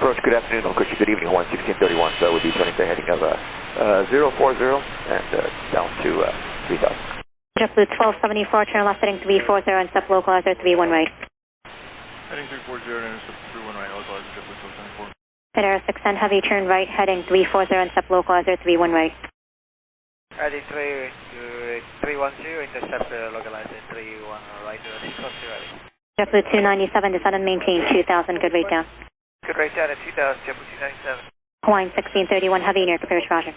Approach, good afternoon, Old Cushy, good evening, 1631, so we'll be turning the heading of 040 and down to 3000. JetBlue 1274, turn left heading 340 and step localizer 31 right. Heading 340 and step 31 right, localizer JetBlue 1274. At Air 610 heavy, turn right heading 340 and step localizer 31 right. Ready 310, intercept localizer 31 right, 610 ready. JetBlue 297, descend and maintain 2000, good rate down. Good rate down at 2000, JetBlue 297. Hawaiian 1631 heavy, near approach, roger.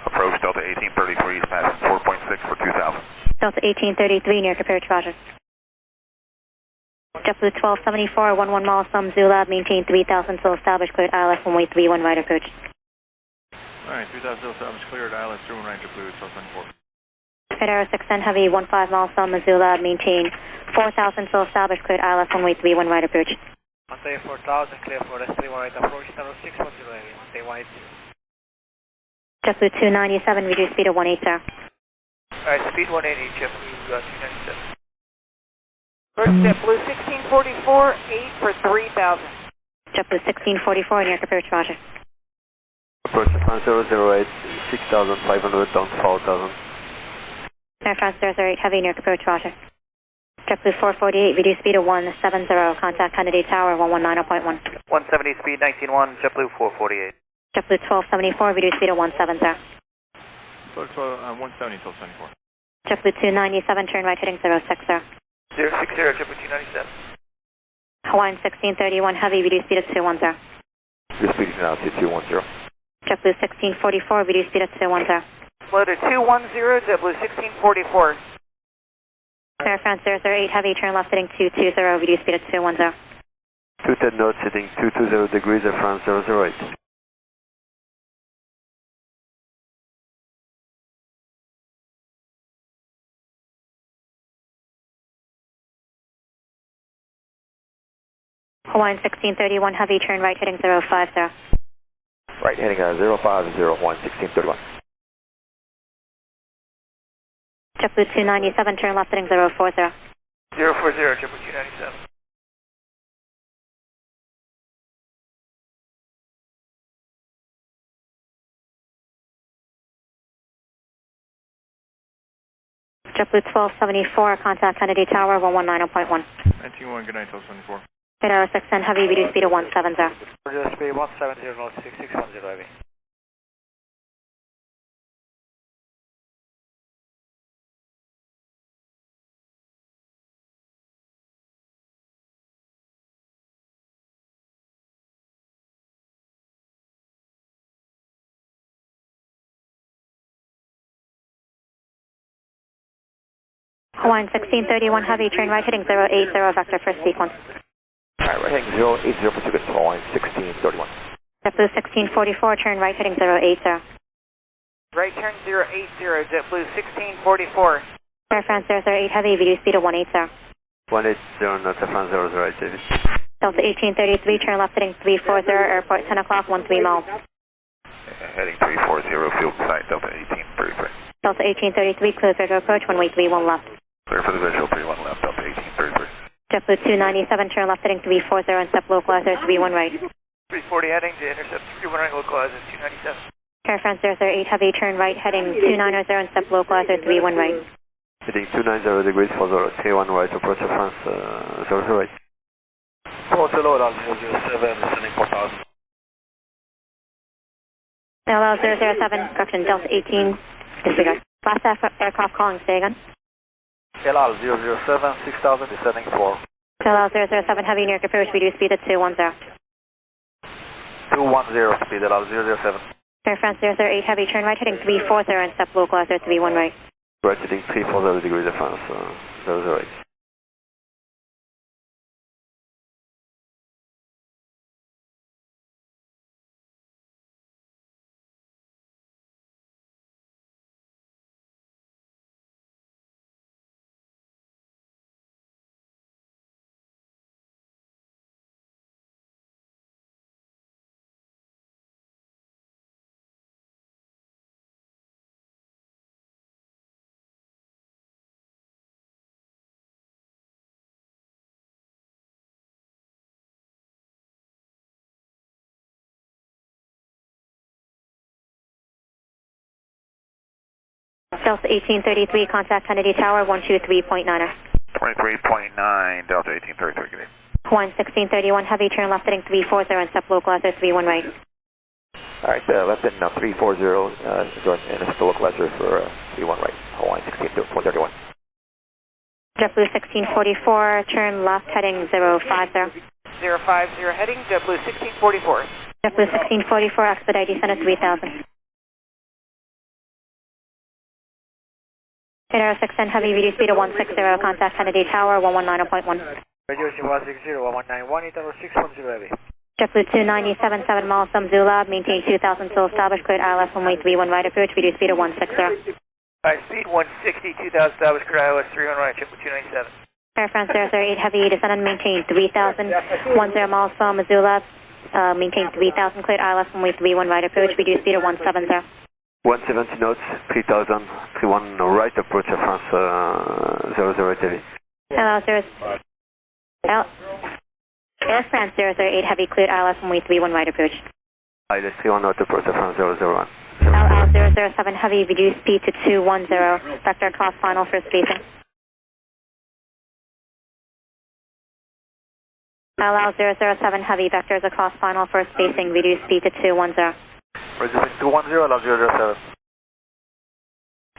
Approach Delta 1833, smash 4.6 for 2000. Delta 1833, near approach, roger. JetBlue 1274, 11 miles from Zulab, maintain 3000, so established, cleared ILS 1831 right approach. Alright, 3000 established, cleared ILS 31 right, JetBlue 1274. At Air 610 heavy, 15 miles from Zulab, maintain 4000, so established, cleared ILS 1831 right approach. Monday 4000, clear for S31 right approach, number 610 ready, Monday 180. JetBlue 297, reduce speed of 180. Alright, speed 180, JetBlue 297. First JetBlue 1644, 8 for 3000. JetBlue 1644, near approach, roger. Approach France 008, 6500 down to 4000. Air France 008 heavy, near approach, roger. JetBlue 448, reduce speed of 170, contact Kennedy Tower 119.1. 170 speed 191, JetBlue 448. JetBlue 1274, reduce speed of 170. 170, 1274. JetBlue 297, turn right heading 060. 060, JetBlue 297. Hawaiian 1631 heavy, reduce speed of 210. Your speed is now to 210. JetBlue 1644, reduce speed of 210. Loader 210, JetBlue 1644. Air France 008 heavy, turn left heading 220, reduce speed of 210. 210 knots, heading 220 degrees, Air France 008. Hawaiian 1631 heavy, turn right heading 050. Right, heading 0501, 1631. JetBlue 297, turn left heading 040. 040, JetBlue 297. JetBlue 1274, contact Kennedy Tower 119.1. 91, good night, 1274. At Air 610 heavy, reduce speed of 170. Reduce speed 170, 6610 heavy. Hawaiian 1631 heavy, turn right heading 080, vector first sequence. Alright, right heading 080 for Ticket, Hawaiian 1631. JetBlue 1644, turn right heading 080. Right turn 080, JetBlue 1644. Air France 008 heavy, reduce speed of 180. 180 knots, Air France 008, David. Delta 1833, turn left heading 340, airport 10 o'clock, 13 miles. Heading 340, field site, Delta 1833. Delta 1833, clear visual approach, runway 31 left. Clear for the visual, 31 left, Delta 1833. JetBlue 297, turn left heading 340 and step localizer 31 right. 340 heading to intercept 31 right, localizer 297. Air France 008 heavy, turn right heading 290 and step localizer 31 right. Heading 290 degrees for the 31 right, approach Air France 008. Water load on 007, descending 4000. LL 007, correction, Delta 18, disregard. Last aircraft calling, say again. LL 007, 6000, descending 4. LL 007 heavy, near approach, reduce speed at 210. 210, speed LL 007. Air France 008 heavy, turn right heading 340 and step localizer 31 right. Right heading 340 degrees, Air France 008. Delta 1833, contact Kennedy Tower, 123.9er. 23.9, Delta 1833, good day. Hawaiian 1631, heavy, turn left heading 340 and step localizer 31 right. Alright, left in 340, north and it's the localizer for 31 right, Hawaiian 16131. JetBlue 1644, turn left heading 050. 050 heading, JetBlue 1644. JetBlue 1644, expedite descent at 3000. 80610, heavy, reduce speed of 160, contact Kennedy Tower, 119.1. Radio 160, 1191, 80610 heavy. JetBlue 290, 77 miles from Zula, maintain 2000 till established, cleared ILS 131 right approach, reduce speed of 160. Alright, speed 160, 2000 established, cleared ILS 31 right, JetBlue 297. Air France 008 heavy, descend and maintain 3000, 10 miles from Missoula, maintain 3000, cleared ILS 131 right approach, reduce speed of 170. 170 knots, 3000, 31 right approach Air France 008 heavy. Air France 008 heavy, cleared ILS 131 right approach. ILS 31 knot approach Air France 001. LL 007 heavy, reduce speed to 210, vector cross final for spacing. LL 007 heavy, vectors across final for spacing, reduce speed to 210. Reducing 210, allow 007.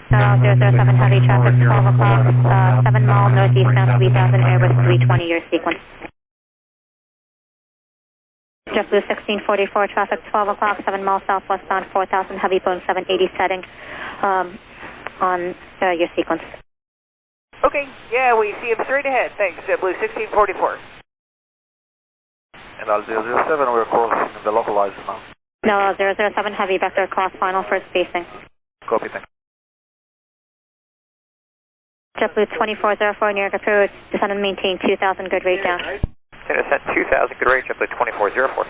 LL 007 heavy, traffic 12 o'clock, 7 mile northeast down 3000, Airbus 320, your sequence. JetBlue 1644, traffic 12 o'clock, 7 miles southwestbound 4000, heavy Boeing 780 setting on your sequence. Okay, yeah, we see him straight ahead. Thanks, JetBlue 1644. And I'll 007, we're crossing the localizer now. No, 007 heavy, vector cross final for spacing. Copy, thanks. JetBlue 2404, New York approach, descend and maintain 2000, good rate down. Descent 2000, good rate, JetBlue 2404.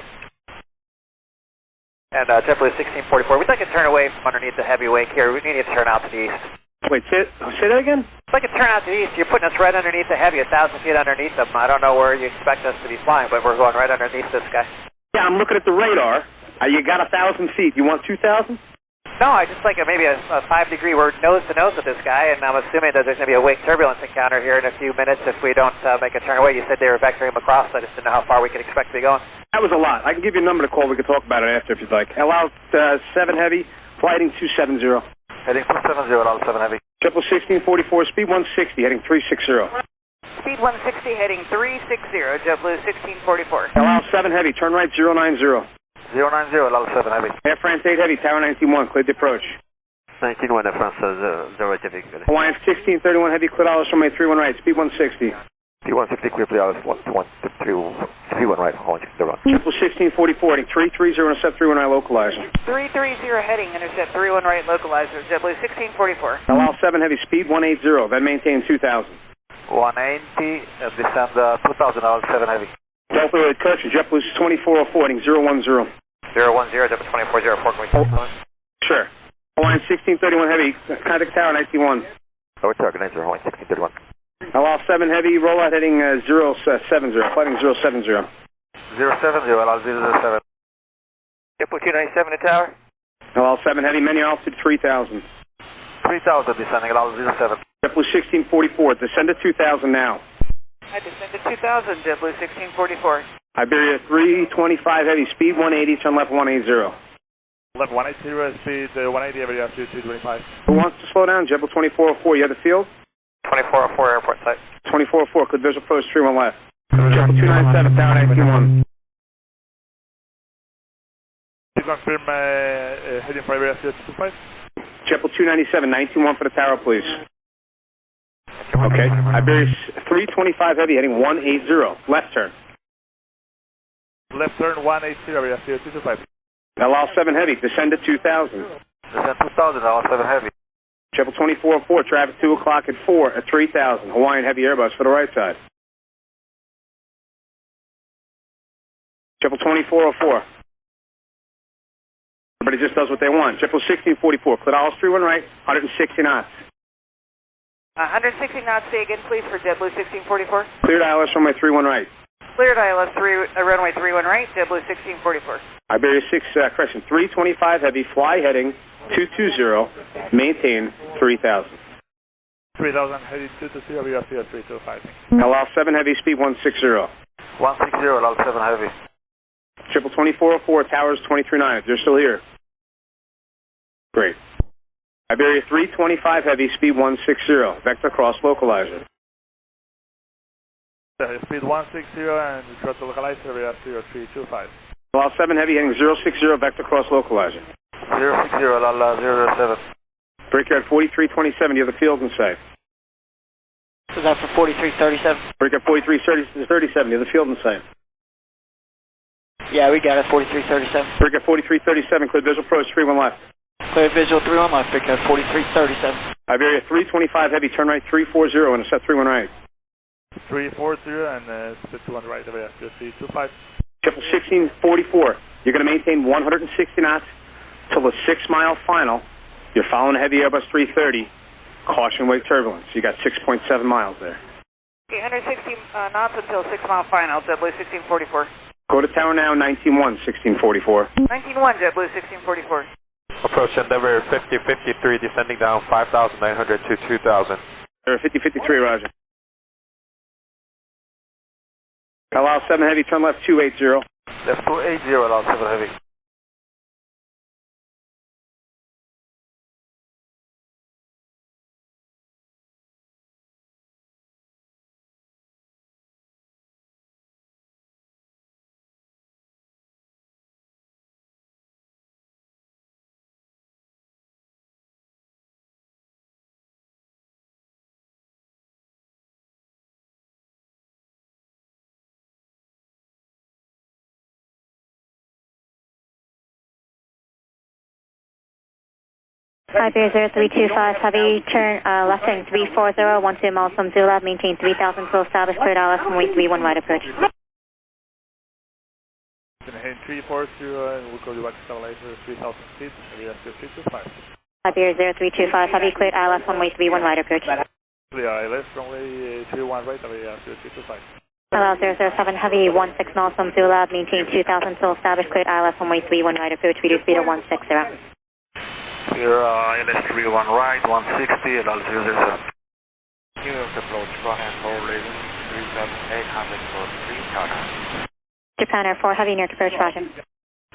And JetBlue 1644, we'd like to turn away from underneath the heavy wake here. We need to turn out to the east. Wait, say that again? We'd like to turn out to the east. You're putting us right underneath the heavy, 1,000 feet underneath them. I don't know where you expect us to be flying, but we're going right underneath this guy. Yeah, I'm looking at the radar. You got 1,000 feet. You want 2,000? No, I just like maybe a 5 degree, we're nose to nose with this guy, and I'm assuming that there's going to be a wake turbulence encounter here in a few minutes if we don't make a turn away. You said they were vectoring him across, so I just didn't know how far we could expect to be going. That was a lot. I can give you a number to call. We can talk about it after if you'd like. Allow 7 heavy, flighting 270. Heading 270, allow 7 heavy. Triple 1644, speed 160, heading 360. Speed 160, heading 360, JetBlue 1644. Allow 7 heavy, turn right 090. 090, allow 7 heavy. Air France 8 heavy, Tower 91, cleared the approach. 19-1 Air France 08 heavy. Hawaiian 1631 heavy, cleared ILS runway 31 right, speed 160. P150 clear for the ILS 31 right, Hawaiian 1631. Triple 1644, heading 330, intercept 31 right, localizer. 330 heading, intercept 31 right, localizer, JetBlue 1644. Allow 7 heavy, speed 180, then maintain 2000. 180, descend 2000, allow 7 heavy. Delta correction, JetBlue 2404, heading 010. 010, JetBlue 2404, can we talk about it? Sure. Hawaiian 1631 heavy, contact Tower 91. We're targeting Hawaiian 1631. Allow 7 heavy, rollout heading 070, flighting 070. 070, allow 007. JetBlue 297 to Tower. Allow 7 heavy, menu altitude 3000. 3000 descending, allow 07. JetBlue 1644, descend to 2000 now. I descended 2000, JetBlue 1644. Iberia 325 heavy, speed 180, turn left 180. Left 180, speed 180, every altitude 225. Who wants to slow down? JetBlue 2404, you have the field? 2404, airport site. 2404, clear visual approach 31 left. JetBlue 297, Tower 91. You confirm heading for Iberia 225? JetBlue 297, 191 for the tower, please. Okay, Iberia 325 heavy, heading 180, left turn. Left turn 180, Iberia 225. Allow 7 heavy, descend to 2000. Descend 2000, allow 7 heavy. JetBlue 2404, traffic 2 o'clock at 4 at 3000. Hawaiian heavy Airbus for the right side. JetBlue 2404. Everybody just does what they want. JetBlue 1644, cleared ILS 31 right, 160 knots. 160 knots, say again please for JetBlue 1644. Cleared ILS runway 31 right. Cleared ILS runway 31 right, JetBlue 1644. Iberia 6, correction, 325 heavy, fly heading 220, maintain 3000. 3000, heading 220, VASaviation 325. Allow 7 heavy, speed 160. 160, allow 7 heavy. Triple 2404, towers 239, if you're still here. Great. Iberia 325 heavy, speed 160, vector cross localizer. Speed 160 and try to localize VASaviation 325. Allow 7 heavy, heading 060, vector cross localizer. 060, allow 007. Brickyard 4327, you have the field in sight. Was that for 4337? Brickyard 4337, you have the field in sight. Yeah, we got it, 4337. Brickyard 4337, clear visual approach, 31 left. Clear visual 31 left, Brickyard 4337. Iberia 325 heavy, turn right 340, intercept 31 right. 340 and split to 1 right, VASaviation 325. Triple 1644, you're going to maintain 160 knots till the 6-mile final. You're following a heavy Airbus 330, caution wake turbulence. You got 6.7 miles there. 160 knots until 6-mile final, JetBlue 1644. Go to tower now, 19-1, 1644. 19-1, JetBlue 1644. Approach Endeavour 5053, descending down 5,900 to 2,000. 5053, roger. Allow 7 heavy, turn left 280. Left 280, allow 7 heavy. Iberia 0325, heavy, turn left heading 340, 12 miles from Zulu, maintain 3000, full established, cleared ILS, runway 31 right approach. Heading 340 and we'll call you back to stabilize 3000 feet, VASaviation 325. Iberia 0325, heavy, cleared ILS, runway 31 right approach. Clear ILS, runway 31 right, VASaviation 325. Allow 007, heavy, 16 miles from Zulu, maintain 2000, full established, cleared ILS, runway 31 right approach, reduce speed of 160. Clear ILS 31 right, 160, allow 007. New approach, forehand hold leaving 3,800 for 3 China. Japan Air 4, heavy, near to approach, roger.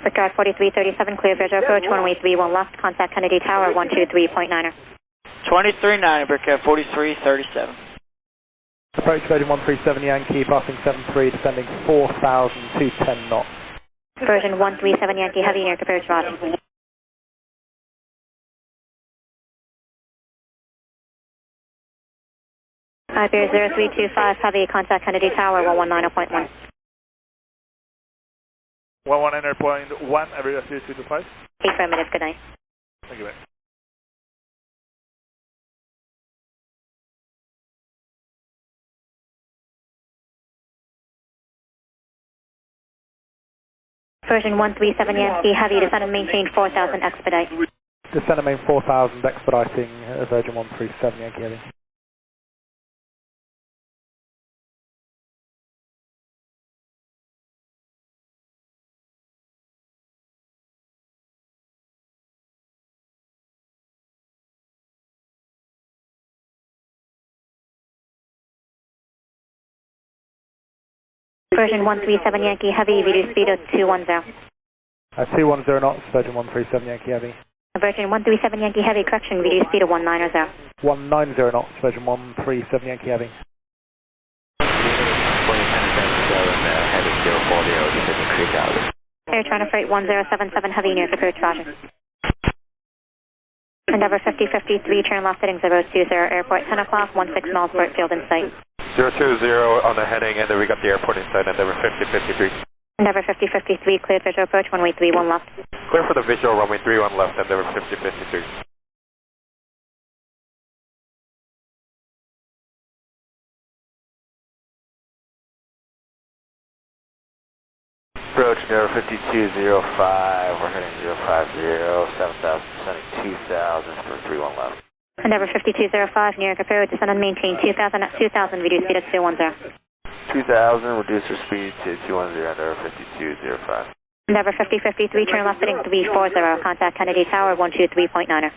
Brickyard 4337, clear visual approach, runway 31 left, contact Kennedy Tower, 123.9er. 2390, Brickyard 4337. Approach Virgin 137 Yankee, passing 73, descending 4,210 knots. Version 137 Yankee, heavy, near to approach, roger. Iberia 0325, heavy, contact Kennedy Tower, 119.1. 119.1, VASaviation 325. Affirmative, good night. Thank you, mate. Version 137 Yankee, heavy, descend and maintain 4000, expedite. Descend and main 4000, expediting Virgin 137 Yankee heavy. Version 137 Yankee, heavy, reduce speed of 210. 210 knots, Virgin 137 Yankee heavy. Version 137 Yankee, heavy, correction, reduce speed of 190. 190 knots, Virgin 137 Yankee heavy. Air China Freight 1077, heavy, near to approach, roger. Endeavour 5053, turn left heading 020, airport 10 o'clock, 16 miles, port field in sight. 020 on the heading, and then we got the airport inside, Endeavour 5053. Endeavour 5053, cleared visual approach, runway 31 left. Clear for the visual, runway 31 left, Endeavour 5053. Approach Endeavour 5205, we're heading 050, 7,000, descending 2,000 for 31 left. Endeavour 5205, New York approach, descend and maintain 2000 at 2000, reduce speed at 210. 2,000, reduce your speed to 210, Endeavour 5205. Endeavour 5053, turn left heading 340, contact Kennedy Tower 123.9er.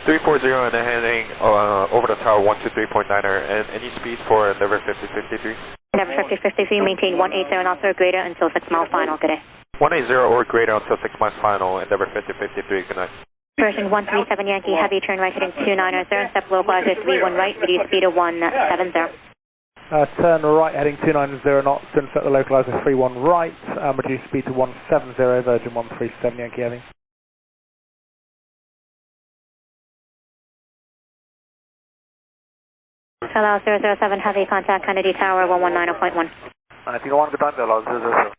340 and then heading over the tower 123.9er, and any speed for Endeavour 5053? Endeavour 5053, maintain 180 knots or greater until 6 mile final, good day. 180 or greater until 6 miles final, Endeavour 5053, good night. Version 137 Yankee Heavy, turn right heading 290, step localizer 31 right, video speed of 170. Turn right heading 290 knots, then set the localizer 31 right, reduce speed to 170, Virgin 137 Yankee Heavy. Hello, 007 Heavy, contact Kennedy Tower 119.1. If you don't want to go down there, I'll 007.